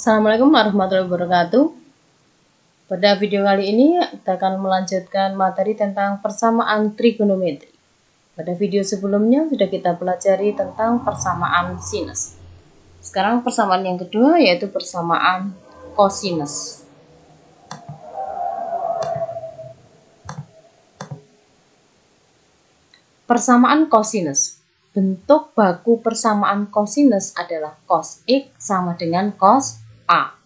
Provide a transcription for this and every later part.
Assalamualaikum warahmatullahi wabarakatuh. Pada video kali ini kita akan melanjutkan materi tentang persamaan trigonometri. Pada video sebelumnya sudah kita pelajari tentang persamaan sinus. Sekarang persamaan yang kedua yaitu persamaan kosinus. Persamaan kosinus. Bentuk baku persamaan kosinus adalah cos X sama dengan cos A.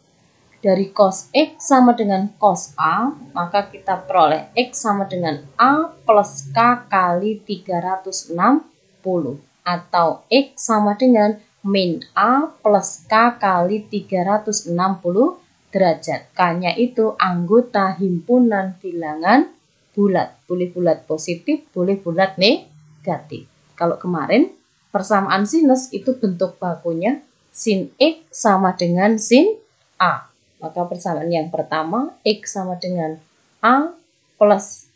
Dari cos X sama dengan cos A, maka kita peroleh X sama dengan A plus K kali 360. Atau X sama dengan min A plus K kali 360 derajat. K-nya itu anggota himpunan bilangan bulat. Boleh bulat positif, boleh bulat negatif. Kalau kemarin persamaan sinus itu bentuk bakunya sin X sama dengan sin A. Maka persamaan yang pertama X sama dengan A plus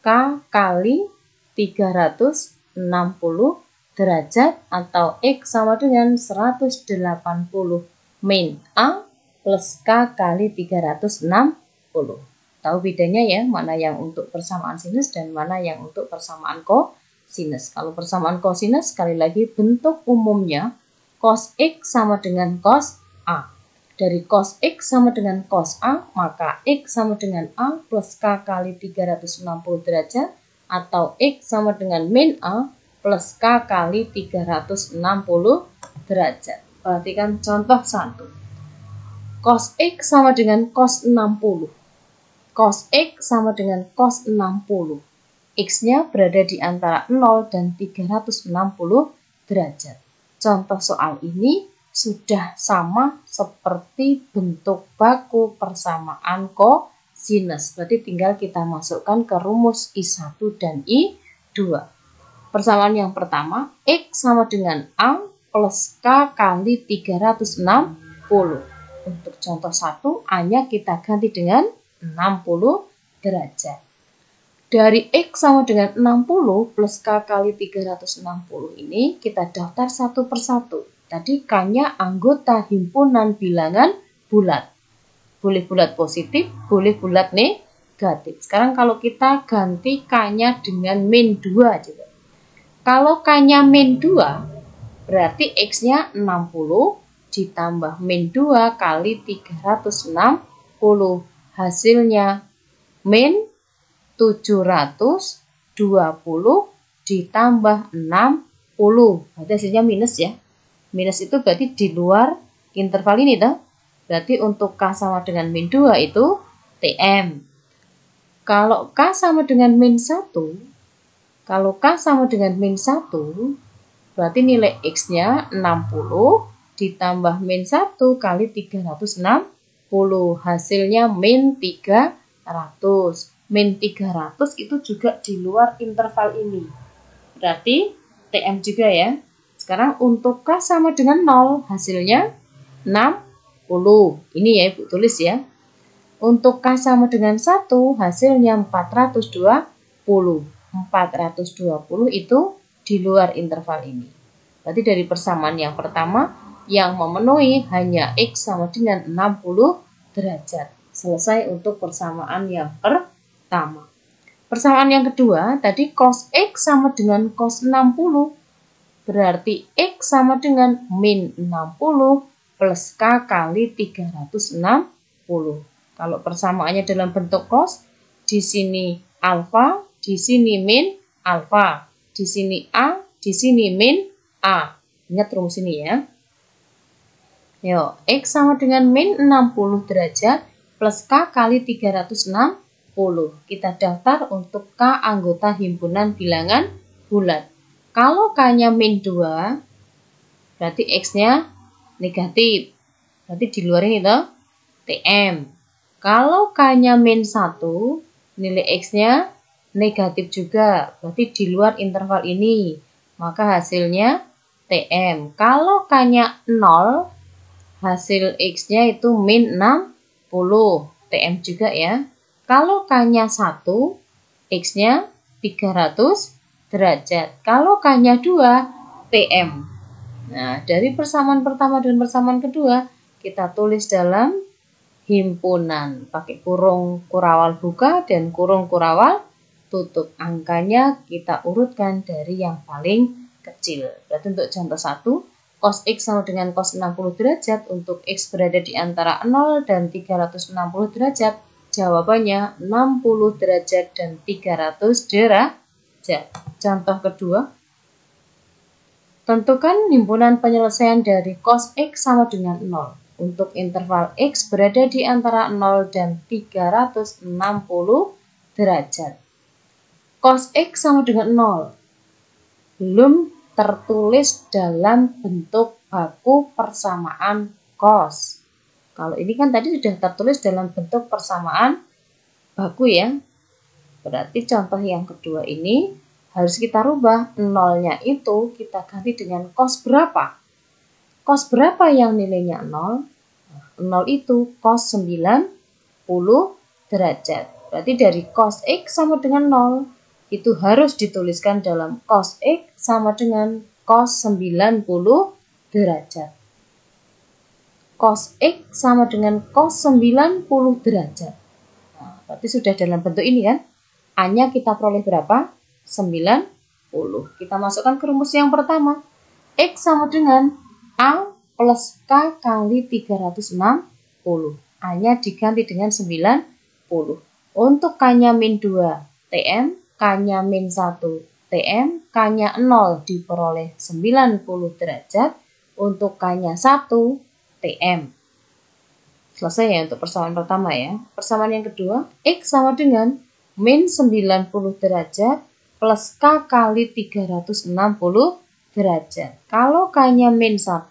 K kali 360 derajat atau X sama dengan 180 min A plus K kali 360. Tahu bedanya ya, mana yang untuk persamaan sinus dan mana yang untuk persamaan kosinus. Kalau persamaan kosinus, sekali lagi bentuk umumnya cos X sama dengan cos A. Dari cos X sama dengan cos A, maka X sama dengan A plus K kali 360 derajat atau X sama dengan min A plus K kali 360 derajat. Perhatikan contoh 1. Cos X sama dengan cos 60. Cos X sama dengan cos 60. X-nya berada di antara 0 dan 360 derajat. Contoh soal ini sudah sama seperti bentuk baku persamaan kosinus. Berarti tinggal kita masukkan ke rumus I1 dan I2. Persamaan yang pertama, X sama dengan A plus K kali 360. Untuk contoh 1, A-nya kita ganti dengan 60 derajat. Dari X sama dengan 60 plus K kali 360 ini kita daftar satu persatu. Tadi K-nya anggota himpunan bilangan bulat. Boleh bulat positif, boleh bulat negatif. Sekarang kalau kita ganti K-nya dengan min 2 juga. Kalau K-nya min 2, berarti X-nya 60 ditambah min 2 kali 360. Hasilnya min 720 ditambah 60. Berarti hasilnya minus ya. Minus itu berarti di luar interval ini toh. Berarti untuk K sama dengan min 2 itu TM. Kalau K sama dengan min 1, berarti nilai X-nya 60 ditambah min 1 kali 360. Hasilnya min 300. Min 300 itu juga di luar interval ini. Berarti TM juga ya. Sekarang untuk K sama dengan 0, hasilnya 60. Ini ya Ibu tulis ya. Untuk K sama dengan 1, hasilnya 420. 420 itu di luar interval ini. Berarti dari persamaan yang pertama, yang memenuhi hanya X sama dengan 60 derajat. Selesai untuk persamaan yang pertama. Persamaan yang kedua, tadi cos X sama dengan cos 60. Berarti X sama dengan min 60 plus K kali 360. Kalau persamaannya dalam bentuk cos, di sini alfa, di sini min alfa, di sini A, di sini min A. Ingat rumus ini ya. Yuk, X sama dengan min 60 derajat plus K kali 360. Kita daftar untuk K anggota himpunan bilangan bulat. Kalau K-nya min 2, berarti X-nya negatif. Berarti di luar ini toh, TM. Kalau K-nya min 1, nilai X-nya negatif juga. Berarti di luar interval ini. Maka hasilnya TM. Kalau K-nya 0, hasil X-nya itu min 60. TM juga ya. Kalau K-nya 1, X-nya 300 derajat. Kalau K-nya 2, TM. Nah, dari persamaan pertama dan persamaan kedua, kita tulis dalam himpunan. Pakai kurung kurawal buka dan kurung kurawal tutup. Angkanya kita urutkan dari yang paling kecil. Berarti untuk contoh 1, cos X sama dengan cos 60 derajat. Untuk X berada di antara 0 dan 360 derajat. Jawabannya 60 derajat dan 300 derajat. Contoh kedua, tentukan himpunan penyelesaian dari cos X sama dengan 0. Untuk interval X berada di antara 0 dan 360 derajat. Cos X sama dengan 0. Belum tertulis dalam bentuk baku persamaan cos. Kalau ini kan tadi sudah tertulis dalam bentuk persamaan baku ya. Berarti contoh yang kedua ini harus kita rubah. 0-nya itu kita ganti dengan cos berapa? Cos berapa yang nilainya 0? 0 itu cos 90 derajat. Berarti dari cos X sama dengan 0 itu harus dituliskan dalam cos X sama dengan cos 90 derajat. Cos X sama dengan cos 90 derajat. Nah, berarti sudah dalam bentuk ini kan. A-nya kita peroleh berapa? 90. Kita masukkan ke rumus yang pertama. X sama dengan A plus K kali 360. A-nya diganti dengan 90. Untuk K-nya min 2 TM, K-nya min 1 TM, K-nya 0 diperoleh 90 derajat. Untuk K-nya 1 TM. Selesai ya untuk persamaan pertama ya. Persamaan yang kedua, X sama dengan min 90 derajat plus K kali 360 derajat. Kalau K-nya min 1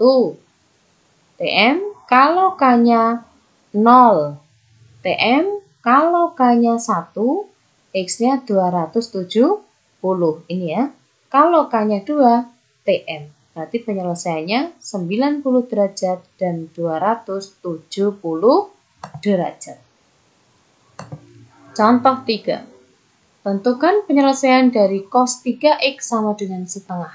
TM, kalau K-nya 0 TM, kalau K-nya 1, X-nya 270. Ini ya. Kalau K-nya 2 TM. Berarti penyelesaiannya 90 derajat dan 270 derajat. Contoh 3. Tentukan penyelesaian dari cos 3X sama dengan setengah.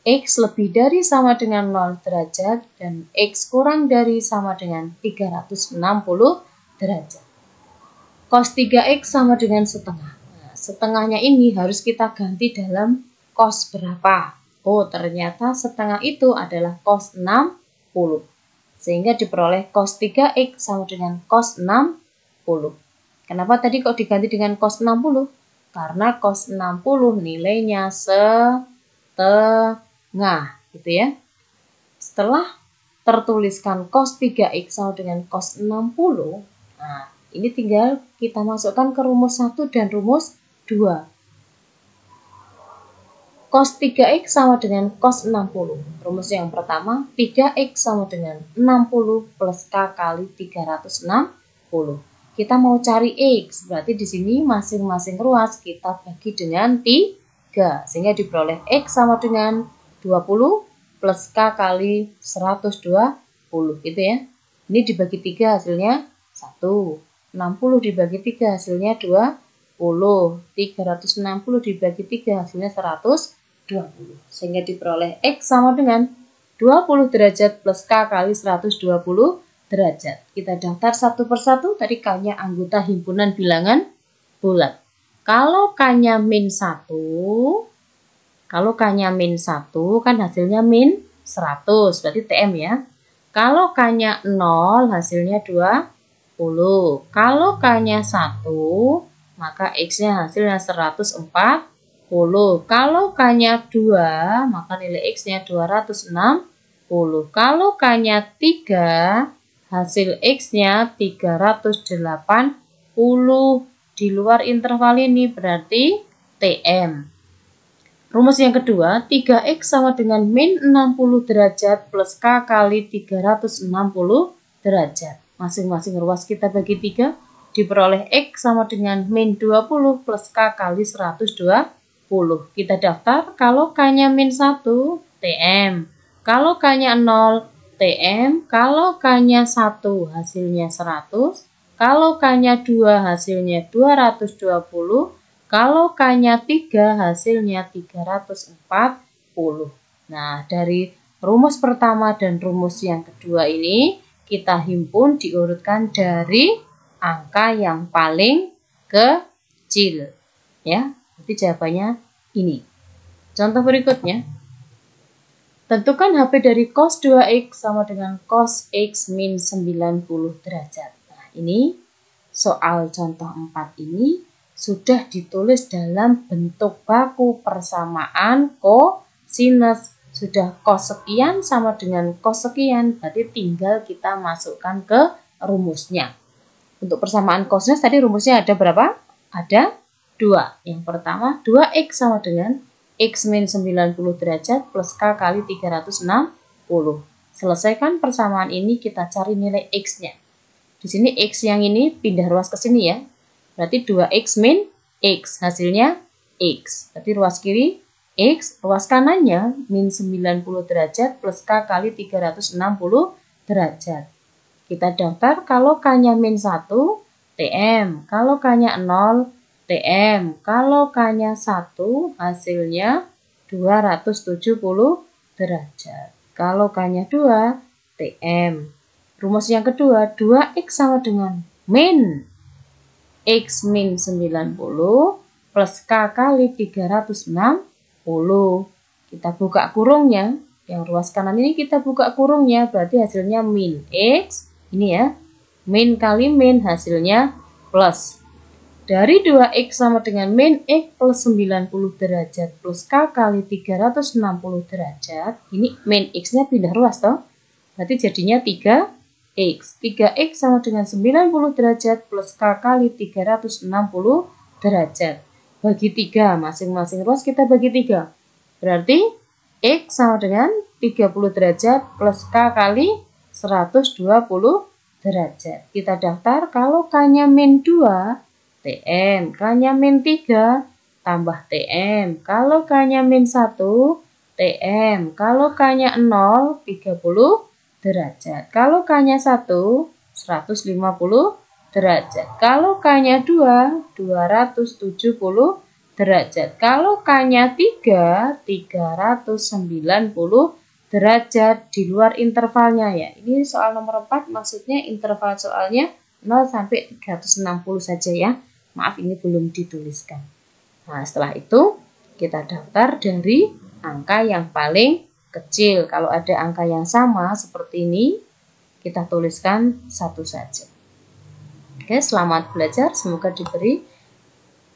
X lebih dari sama dengan 0 derajat dan X kurang dari sama dengan 360 derajat. Cos 3X sama dengan setengah. Nah, setengahnya ini harus kita ganti dalam cos berapa? Oh, ternyata setengah itu adalah cos 60. Sehingga diperoleh cos 3X sama dengan cos 60. Kenapa tadi kok diganti dengan cos 60? Karena cos 60 nilainya setengah, gitu ya. Setelah tertuliskan cos 3X sama dengan cos 60, nah, ini tinggal kita masukkan ke rumus 1 dan rumus 2. Cos 3X sama dengan cos 60. Rumus yang pertama, 3X sama dengan 60 plus K kali 360. Kita mau cari X, berarti di sini masing-masing ruas kita bagi dengan 3. Sehingga diperoleh X sama dengan 20 plus K kali 120. Gitu ya. Ini dibagi 3 hasilnya 1. 60 dibagi 3 hasilnya 20. 360 dibagi 3 hasilnya 120. Sehingga diperoleh X sama dengan 20 derajat plus K kali 120 derajat. Kita daftar satu persatu. Tadi K-nya anggota himpunan bilangan bulat. Kalau K-nya min 1, kan hasilnya min 100. Berarti TM ya. Kalau K-nya 0 hasilnya 20. Kalau K-nya 1, maka X-nya hasilnya 140. Kalau K-nya 2, maka nilai X-nya 260. Kalau K-nya 3, hasil X-nya 380. Di luar interval ini berarti TM. Rumus yang kedua, 3X sama dengan min 60 derajat plus K kali 360 derajat. Masing-masing ruas kita bagi 3. Diperoleh X sama dengan min 20 plus K kali 120. Kita daftar. Kalau K-nya min 1, TM. Kalau K-nya 0, TM. Kalau K-nya 1, hasilnya 100. Kalau K-nya 2, hasilnya 220. Kalau K-nya 3, hasilnya 340. Nah, dari rumus pertama dan rumus yang kedua ini, kita himpun diurutkan dari angka yang paling kecil. Ya, berarti jawabannya ini. Contoh berikutnya. Tentukan HP dari cos 2X sama dengan cos X min 90 derajat. Nah, ini soal contoh 4 ini sudah ditulis dalam bentuk baku persamaan kosinus. Sudah cos sekian sama dengan cos sekian, berarti tinggal kita masukkan ke rumusnya. Untuk persamaan kosinus tadi rumusnya ada berapa? Ada 2. Yang pertama 2X sama dengan X min 90 derajat plus K kali 360. Selesaikan persamaan ini, kita cari nilai X-nya. Di sini X yang ini pindah ruas ke sini ya. Berarti 2X min X. Hasilnya X. Berarti ruas kiri X. Ruas kanannya min 90 derajat plus K kali 360 derajat. Kita daftar kalau K-nya min 1, TM. Kalau K-nya 0, TM. Kalau K-nya 1, hasilnya 270 derajat. Kalau K-nya 2, TM. Rumus yang kedua, 2X sama dengan min X min 90 plus K kali 360. Kita buka kurungnya. Yang ruas kanan ini kita buka kurungnya, berarti hasilnya min X. Ini ya, min kali min hasilnya plus. Dari 2X sama dengan min X plus 90 derajat plus K kali 360 derajat. Ini min X-nya pindah ruas toh. Berarti jadinya 3X. 3X sama dengan 90 derajat plus K kali 360 derajat. Bagi 3, masing-masing ruas kita bagi 3. Berarti X sama dengan 30 derajat plus K kali 120 derajat. Kita daftar kalau K-nya min 2, TM, K-nya min 3, tambah TM. Kalau K-nya min 1, TM. Kalau K-nya 0, 30 derajat. Kalau K-nya 1, 150 derajat. Kalau K-nya 2, 270 derajat. Kalau K-nya 3, 390 derajat di luar intervalnya ya. Ini soal nomor 4, maksudnya interval soalnya 0 sampai 360 saja ya. Maaf, ini belum dituliskan. Nah, setelah itu kita daftar dari angka yang paling kecil. Kalau ada angka yang sama seperti ini, kita tuliskan satu saja. Oke, selamat belajar. Semoga diberi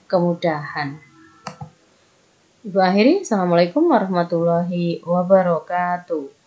kemudahan. Ibu akhiri, Assalamualaikum warahmatullahi wabarakatuh.